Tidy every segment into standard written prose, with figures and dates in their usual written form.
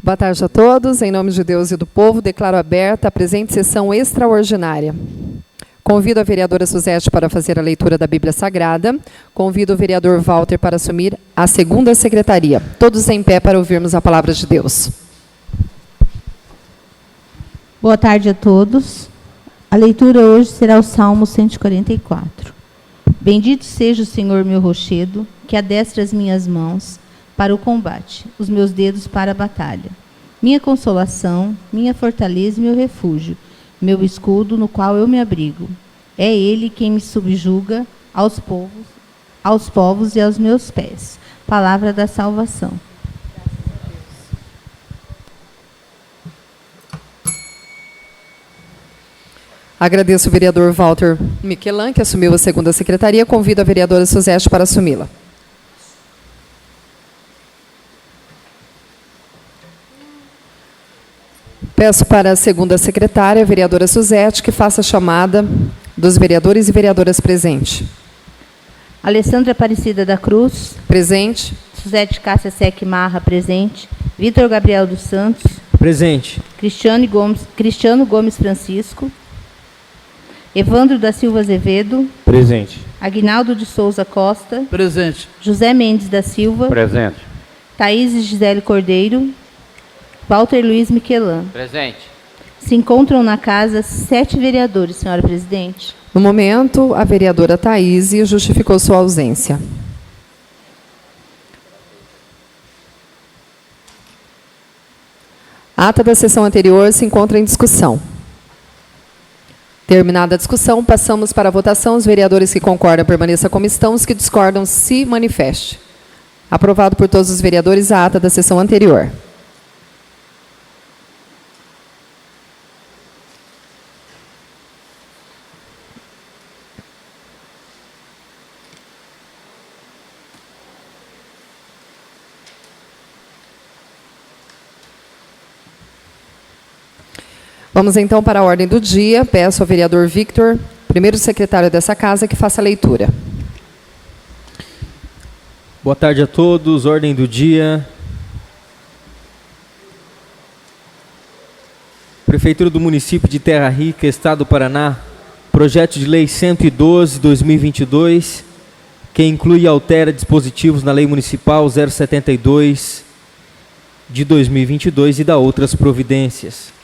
Boa tarde a todos. Em nome de Deus e do povo, declaro aberta a presente sessão extraordinária. Convido a vereadora Suzete para fazer a leitura da Bíblia Sagrada. Convido o vereador Walter para assumir a segunda secretaria. Todos em pé para ouvirmos a palavra de Deus. Boa tarde a todos. A leitura hoje será o Salmo 144. Bendito seja o Senhor, meu rochedo, que adestra as minhas mãos para o combate, os meus dedos para a batalha. Minha consolação, minha fortaleza e meu refúgio, meu escudo no qual eu me abrigo. É Ele quem me subjuga aos povos e aos meus pés. Palavra da salvação. Agradeço o vereador Walter Miquelan, que assumiu a segunda secretaria. Convido a vereadora Suzete para assumi-la. Peço para a segunda secretária, a vereadora Suzete, que faça a chamada dos vereadores e vereadoras presentes. Alessandra Aparecida da Cruz. Presente. Suzete Cássia Sec Marra, presente. Vitor Gabriel dos Santos. Presente. Cristiano Gomes Francisco. Evandro da Silva Azevedo. Presente. Aguinaldo de Souza Costa. Presente. José Mendes da Silva. Presente. Thaís Gisele Cordeiro. Walter Luiz Miquelan. Presente. Se encontram na casa 7 vereadores, senhora presidente. No momento, a vereadora Thaís justificou sua ausência. A ata da sessão anterior se encontra em discussão. Terminada a discussão, passamos para a votação. Os vereadores que concordam permaneçam como estão, os que discordam se manifestem. Aprovado por todos os vereadores a ata da sessão anterior. Vamos então para a ordem do dia. Peço ao vereador Victor, primeiro secretário dessa casa, que faça a leitura. Boa tarde a todos. Ordem do dia. Prefeitura do município de Terra Rica, Estado do Paraná, projeto de lei 112/2022, que inclui e altera dispositivos na lei municipal 072 de 2022 e dá outras providências.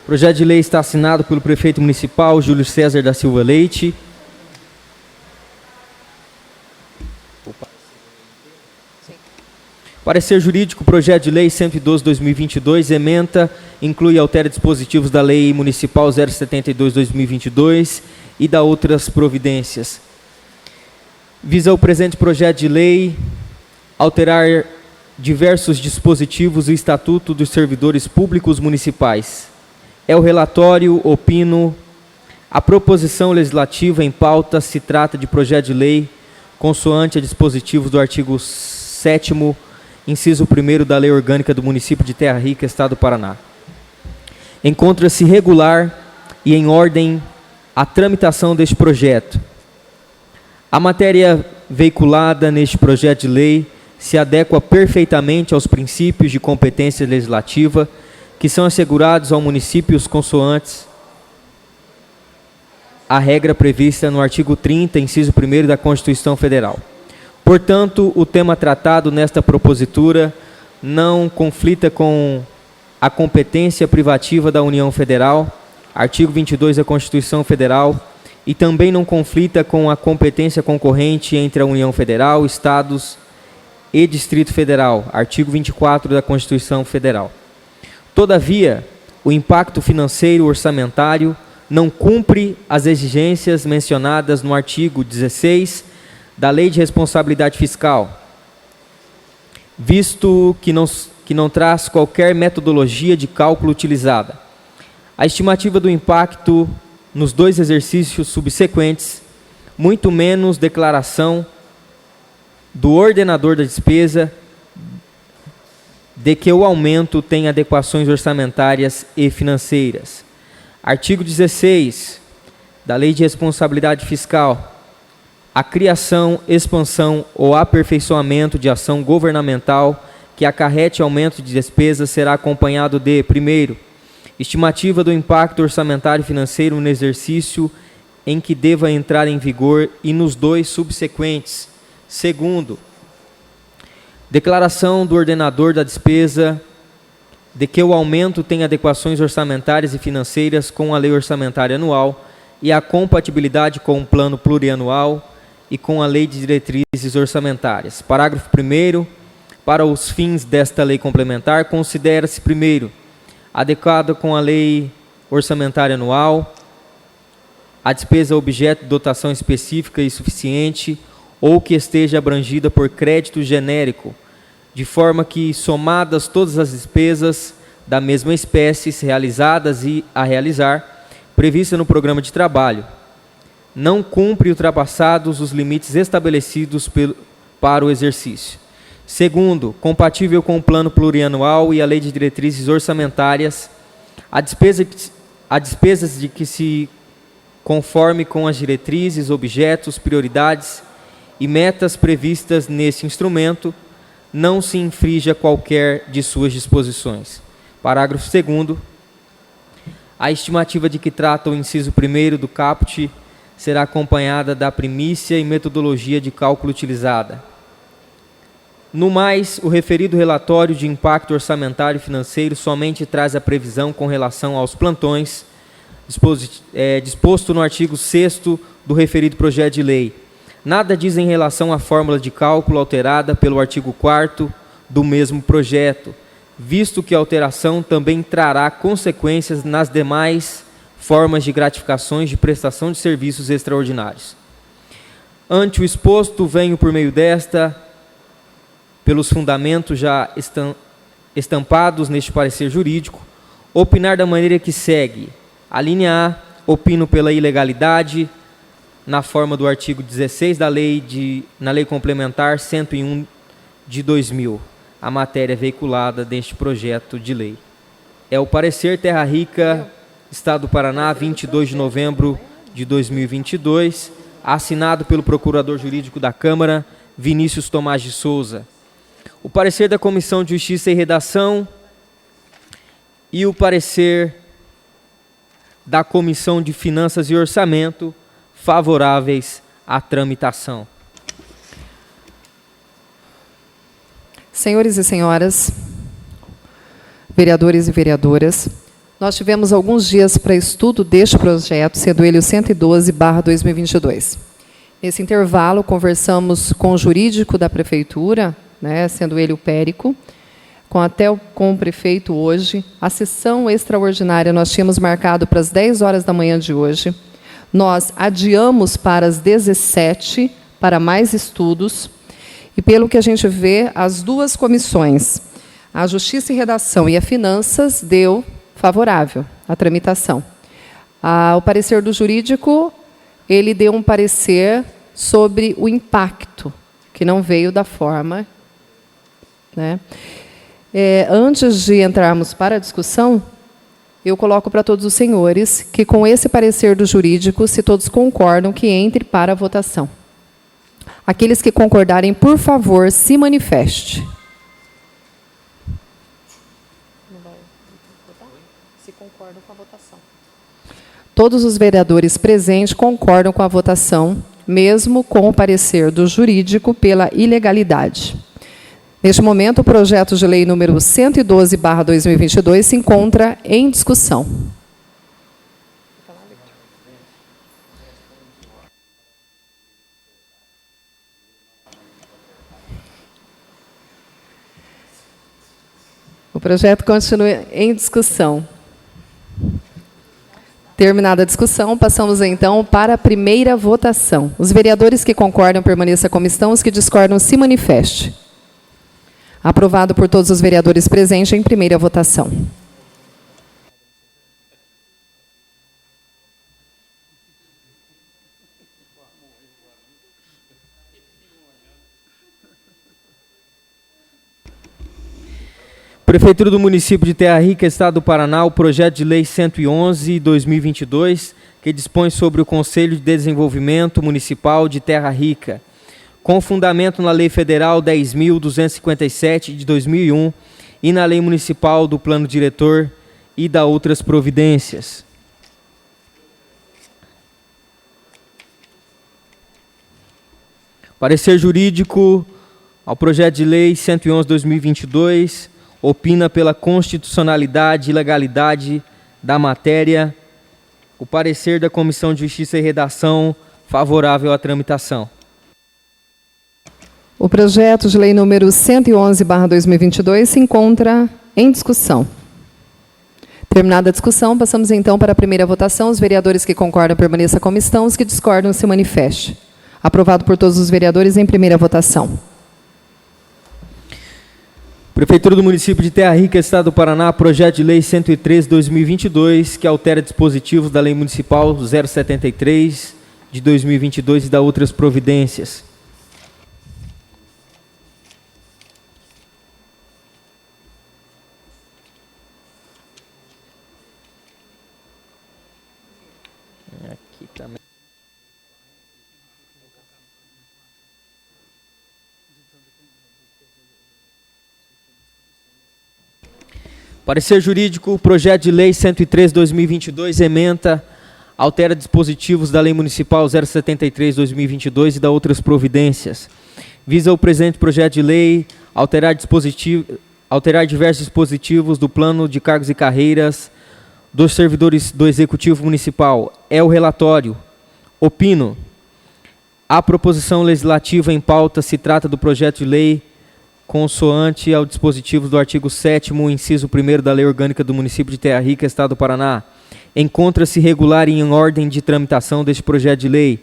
O projeto de lei está assinado pelo prefeito municipal, Júlio César da Silva Leite. Parecer jurídico, projeto de lei 112/2022, ementa, inclui e altera dispositivos da lei municipal 072/2022 e dá outras providências. Visa o presente projeto de lei alterar diversos dispositivos do Estatuto dos Servidores Públicos Municipais. É o relatório, opino. A proposição legislativa em pauta se trata de projeto de lei consoante a dispositivos do artigo 7º, inciso 1º da Lei Orgânica do Município de Terra Rica, Estado do Paraná. Encontra-se regular e em ordem a tramitação deste projeto. A matéria veiculada neste projeto de lei se adequa perfeitamente aos princípios de competência legislativa que são assegurados ao município consoantes a regra prevista no artigo 30, inciso 1º da Constituição Federal. Portanto, o tema tratado nesta propositura não conflita com a competência privativa da União Federal, artigo 22 da Constituição Federal, e também não conflita com a competência concorrente entre a União Federal, Estados e Distrito Federal, artigo 24 da Constituição Federal. Todavia, o impacto financeiro orçamentário não cumpre as exigências mencionadas no artigo 16 da Lei de Responsabilidade Fiscal, visto que não traz qualquer metodologia de cálculo utilizada. A estimativa do impacto nos 2 exercícios subsequentes, muito menos declaração do ordenador da despesa, de que o aumento tem adequações orçamentárias e financeiras. Artigo 16 da Lei de Responsabilidade Fiscal. A criação, expansão ou aperfeiçoamento de ação governamental que acarrete aumento de despesas será acompanhado de, primeiro, estimativa do impacto orçamentário e financeiro no exercício em que deva entrar em vigor e nos 2 subsequentes. Segundo, declaração do ordenador da despesa de que o aumento tem adequações orçamentárias e financeiras com a lei orçamentária anual e a compatibilidade com o plano plurianual e com a lei de diretrizes orçamentárias. Parágrafo 1º. Para os fins desta lei complementar, considera-se, primeiro, adequada com a lei orçamentária anual, a despesa objeto de dotação específica e suficiente ou que esteja abrangida por crédito genérico, de forma que, somadas todas as despesas da mesma espécie realizadas e a realizar, prevista no programa de trabalho, não cumpre ultrapassados os limites estabelecidos para o exercício. Segundo, compatível com o plano plurianual e a lei de diretrizes orçamentárias, a despesas de que se conforme com as diretrizes, objetos, prioridades e metas previstas nesse instrumento, não se infrinja qualquer de suas disposições. Parágrafo 2º. A estimativa de que trata o inciso 1º do caput será acompanhada da primícia e metodologia de cálculo utilizada. No mais, o referido relatório de impacto orçamentário e financeiro somente traz a previsão com relação aos plantões, disposto no artigo 6º do referido projeto de lei. Nada diz em relação à fórmula de cálculo alterada pelo artigo 4º do mesmo projeto, visto que a alteração também trará consequências nas demais formas de gratificações de prestação de serviços extraordinários. Ante o exposto, venho por meio desta, pelos fundamentos já estampados neste parecer jurídico, opinar da maneira que segue. A linha A, opino pela ilegalidade, na forma do artigo 16 da na Lei Complementar 101 de 2000, a matéria veiculada deste projeto de lei. É o parecer Terra Rica, Estado do Paraná, 22 de novembro de 2022, assinado pelo Procurador Jurídico da Câmara, Vinícius Tomás de Souza. O parecer da Comissão de Justiça e Redação e o parecer da Comissão de Finanças e Orçamento, favoráveis à tramitação. Senhores e senhoras, vereadores e vereadoras, nós tivemos alguns dias para estudo deste projeto, sendo ele o 112/2022. Nesse intervalo, conversamos com o jurídico da Prefeitura, sendo ele o Périco, com o prefeito hoje. A sessão extraordinária nós tínhamos marcado para as 10 horas da manhã de hoje. Nós adiamos para as 17 para mais estudos. E pelo que a gente vê, as duas comissões, a Justiça e Redação e a Finanças, deu favorável à tramitação. O parecer do jurídico, ele deu um parecer sobre o impacto, que não veio da forma. Antes de entrarmos para a discussão, eu coloco para todos os senhores que, com esse parecer do jurídico, se todos concordam, que entre para a votação. Aqueles que concordarem, por favor, se manifeste. Se concordam com a votação. Todos os vereadores presentes concordam com a votação, mesmo com o parecer do jurídico pela ilegalidade. Neste momento, o projeto de lei número 112/2022 se encontra em discussão. O projeto continua em discussão. Terminada a discussão, passamos então para a primeira votação. Os vereadores que concordam permaneçam como estão, os que discordam se manifeste. Aprovado por todos os vereadores presentes em primeira votação. Prefeitura do município de Terra Rica, Estado do Paraná, o projeto de lei 111/2022, que dispõe sobre o Conselho de Desenvolvimento Municipal de Terra Rica, com fundamento na Lei Federal 10.257 de 2001 e na Lei Municipal do Plano Diretor e da outras providências. Parecer jurídico ao projeto de lei 111/2022, opina pela constitucionalidade e legalidade da matéria. O parecer da Comissão de Justiça e Redação, favorável à tramitação. O projeto de lei número 111/2022 se encontra em discussão. Terminada a discussão, passamos então para a primeira votação. Os vereadores que concordam permaneçam como estão, os que discordam se manifestem. Aprovado por todos os vereadores em primeira votação. Prefeitura do município de Terra Rica, Estado do Paraná, projeto de lei 113/2022, que altera dispositivos da Lei Municipal 073 de 2022 e da outras providências. Aqui também. Parecer jurídico, projeto de lei 103/2022, ementa, altera dispositivos da Lei Municipal 073/2022 e da outras providências. Visa o presente projeto de lei alterar diversos dispositivos do plano de cargos e carreiras dos servidores do Executivo Municipal. É o relatório. Opino. A proposição legislativa em pauta se trata do projeto de lei consoante ao dispositivo do artigo 7º, inciso 1º da Lei Orgânica do Município de Terra Rica, Estado do Paraná. Encontra-se regular e em ordem de tramitação deste projeto de lei.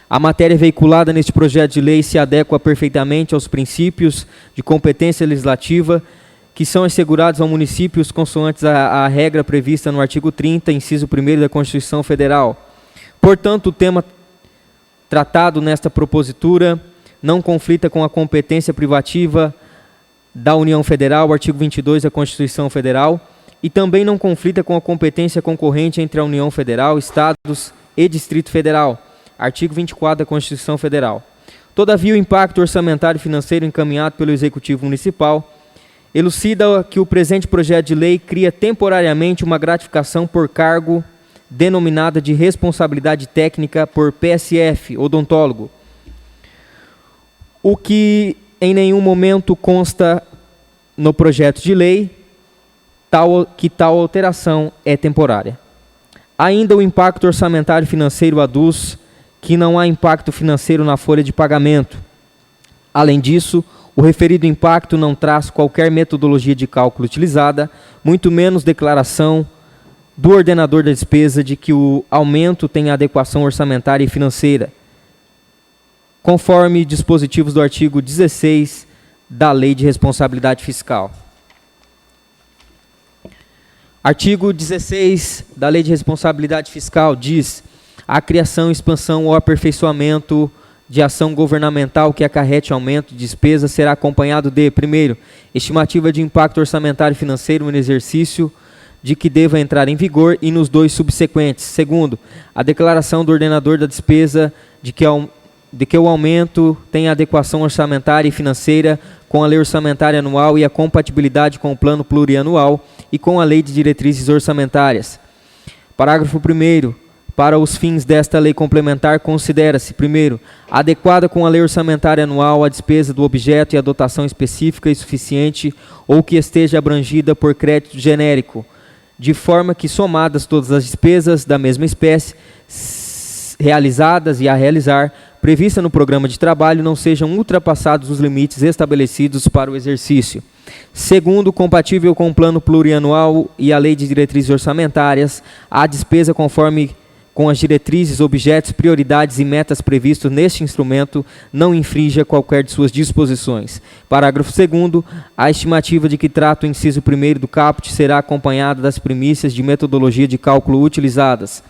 A matéria veiculada neste projeto de lei se adequa perfeitamente aos princípios de competência legislativa que são assegurados ao município consoantes à regra prevista no artigo 30, inciso 1º da Constituição Federal. Portanto, o tema tratado nesta propositura não conflita com a competência privativa da União Federal, artigo 22 da Constituição Federal, e também não conflita com a competência concorrente entre a União Federal, Estados e Distrito Federal, artigo 24 da Constituição Federal. Todavia, o impacto orçamentário e financeiro encaminhado pelo Executivo Municipal elucida que o presente projeto de lei cria temporariamente uma gratificação por cargo denominada de responsabilidade técnica por PSF, odontólogo, o que em nenhum momento consta no projeto de lei que tal alteração é temporária. Ainda o impacto orçamentário e financeiro aduz que não há impacto financeiro na folha de pagamento. Além disso, o referido impacto não traz qualquer metodologia de cálculo utilizada, muito menos declaração do ordenador da despesa de que o aumento tem adequação orçamentária e financeira, conforme dispositivos do artigo 16 da Lei de Responsabilidade Fiscal. Artigo 16 da Lei de Responsabilidade Fiscal diz: a criação, expansão ou aperfeiçoamento de ação governamental que acarrete aumento de despesa será acompanhado de, primeiro, estimativa de impacto orçamentário e financeiro no exercício de que deva entrar em vigor e nos dois subsequentes. Segundo, a declaração do ordenador da despesa de que o aumento tem adequação orçamentária e financeira com a lei orçamentária anual e a compatibilidade com o plano plurianual e com a lei de diretrizes orçamentárias. Parágrafo 1º. Para os fins desta lei complementar, considera-se, primeiro, adequada com a lei orçamentária anual a despesa do objeto e a dotação específica e suficiente ou que esteja abrangida por crédito genérico, de forma que, somadas todas as despesas da mesma espécie, realizadas e a realizar, prevista no programa de trabalho, não sejam ultrapassados os limites estabelecidos para o exercício. Segundo, compatível com o plano plurianual e a lei de diretrizes orçamentárias, a despesa conforme com as diretrizes, objetos, prioridades e metas previstos neste instrumento não infrinja qualquer de suas disposições. Parágrafo 2º. A estimativa de que trata o inciso 1º do caput será acompanhada das premissas de metodologia de cálculo utilizadas.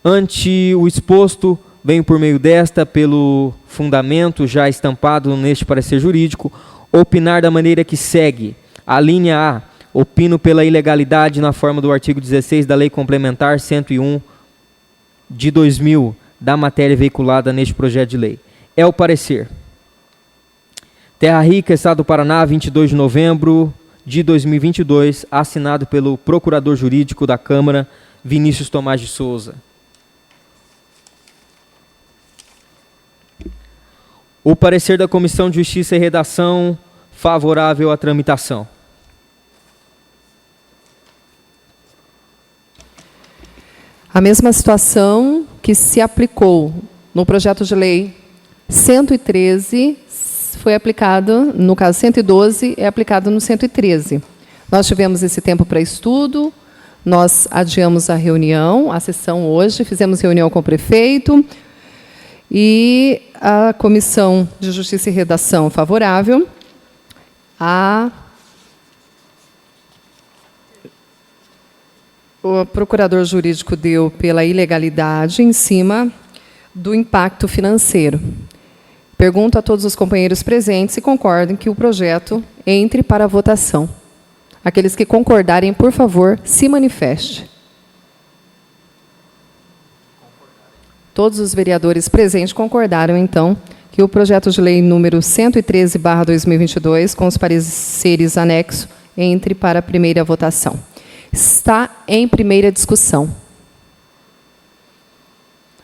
Ante o exposto, venho por meio desta, pelo fundamento já estampado neste parecer jurídico, opinar da maneira que segue. A linha A, opino pela ilegalidade na forma do artigo 16 da Lei Complementar 101 de 2000, da matéria veiculada neste projeto de lei. É o parecer. Terra Rica, Estado do Paraná, 22 de novembro de 2022, assinado pelo Procurador Jurídico da Câmara, Vinícius Tomás de Souza. O parecer da Comissão de Justiça e Redação, favorável à tramitação. A mesma situação que se aplicou no projeto de lei 113 foi aplicado, no caso 112, é aplicado no 113. Nós tivemos esse tempo para estudo, nós adiamos a reunião, a sessão hoje, fizemos reunião com o prefeito, e a Comissão de Justiça e Redação favorável. O procurador jurídico deu pela ilegalidade em cima do impacto financeiro. Pergunto a todos os companheiros presentes se concordam que o projeto entre para a votação. Aqueles que concordarem, por favor, se manifeste. Todos os vereadores presentes concordaram, então, que o projeto de lei número 113/2022, com os pareceres anexos, entre para a primeira votação. Está em primeira discussão.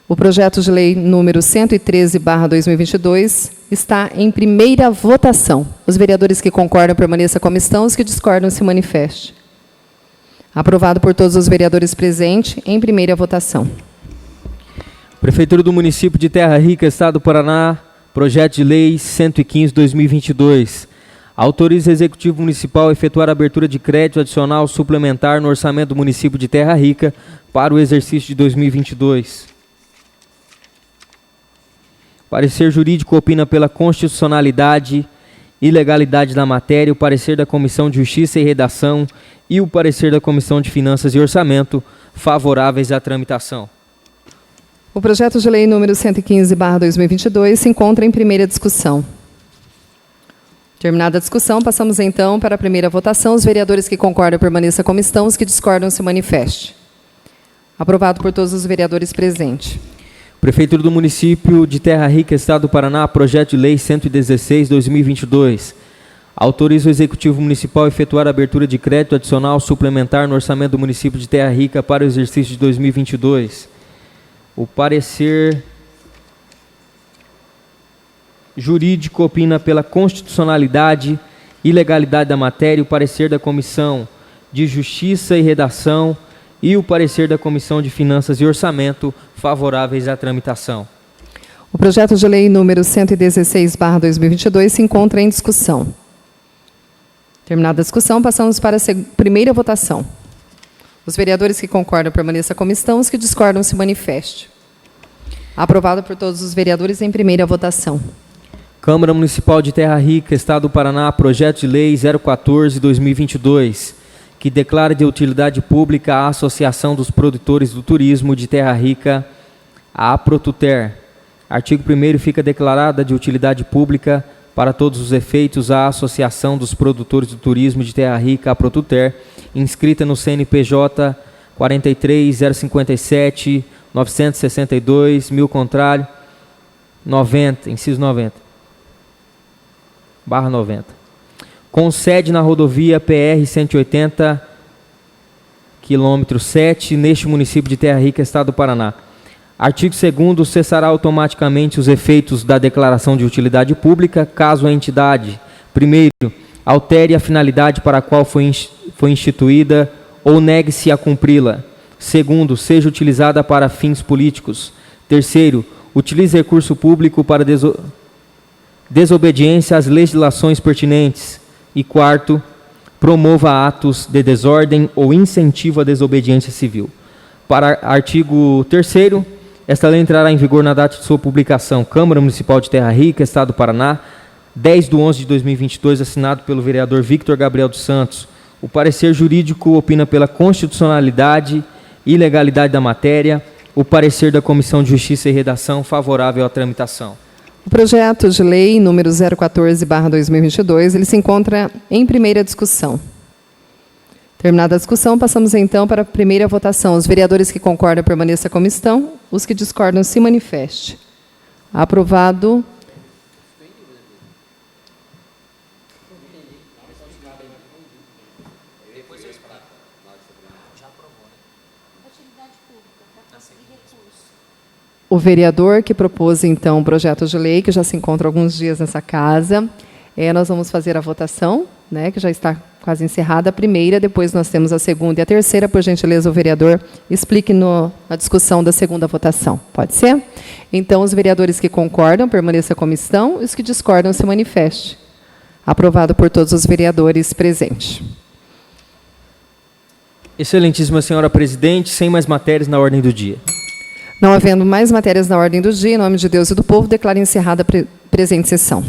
O projeto de lei número 113/2022 está em primeira votação. Os vereadores que concordam permaneçam como estão, os que discordam se manifestem. Aprovado por todos os vereadores presentes, em primeira votação. Prefeitura do Município de Terra Rica, Estado do Paraná, projeto de lei 115/2022. Autoriza o Executivo Municipal a efetuar a abertura de crédito adicional suplementar no orçamento do município de Terra Rica para o exercício de 2022. Parecer jurídico opina pela constitucionalidade e legalidade da matéria, o parecer da Comissão de Justiça e Redação e o parecer da Comissão de Finanças e Orçamento, favoráveis à tramitação. O projeto de lei número 115/2022 se encontra em primeira discussão. Terminada a discussão, passamos então para a primeira votação. Os vereadores que concordam permaneçam como estão, os que discordam se manifestem. Aprovado por todos os vereadores presentes. Prefeitura do Município de Terra Rica, Estado do Paraná, projeto de lei 116/2022. Autoriza o Executivo Municipal a efetuar a abertura de crédito adicional suplementar no orçamento do município de Terra Rica para o exercício de 2022. O parecer jurídico opina pela constitucionalidade e legalidade da matéria, o parecer da Comissão de Justiça e Redação e o parecer da Comissão de Finanças e Orçamento, favoráveis à tramitação. O projeto de lei número 116/2022 se encontra em discussão. Terminada a discussão, passamos para a primeira votação. Os vereadores que concordam permaneçam como estão, os que discordam se manifestem. Aprovado por todos os vereadores em primeira votação. Câmara Municipal de Terra Rica, Estado do Paraná, projeto de lei 014/2022, que declara de utilidade pública a Associação dos Produtores do Turismo de Terra Rica, a Aprotuter. Artigo 1º, fica declarada de utilidade pública para todos os efeitos a Associação dos Produtores do Turismo de Terra Rica, a Aprotuter, inscrita no CNPJ 43.057, 962, 1000 contrário, 90, inciso 90. /90. Com sede na rodovia PR 180, quilômetro 7, neste município de Terra Rica, Estado do Paraná. Artigo 2º, cessará automaticamente os efeitos da declaração de utilidade pública, caso a entidade, primeiro, altere a finalidade para a qual foi instituída ou negue-se a cumpri-la. Segundo, seja utilizada para fins políticos. Terceiro, utilize recurso público para desobediência às legislações pertinentes. E quarto, promova atos de desordem ou incentivo à desobediência civil. Para artigo 3º, esta lei entrará em vigor na data de sua publicação. Câmara Municipal de Terra Rica, Estado do Paraná, 10/11/2022, assinado pelo vereador Victor Gabriel dos Santos. O parecer jurídico opina pela constitucionalidade e legalidade da matéria. O parecer da Comissão de Justiça e Redação, favorável à tramitação. O projeto de lei número 014/2022, ele se encontra em primeira discussão. Terminada a discussão, passamos então para a primeira votação. Os vereadores que concordam permaneçam como estão, os que discordam se manifestem. Aprovado. O vereador que propôs, então, o projeto de lei, que já se encontra há alguns dias nessa casa, nós vamos fazer a votação, né, que já está quase encerrada a primeira, depois nós temos a segunda e a terceira. Por gentileza, o vereador explique na discussão da segunda votação. Pode ser? Então, os vereadores que concordam, permaneçam como estão, e os que discordam, se manifestem. Aprovado por todos os vereadores presentes. Excelentíssima senhora presidente, sem mais matérias na ordem do dia. Não havendo mais matérias na ordem do dia, em nome de Deus e do povo, declaro encerrada a presente sessão.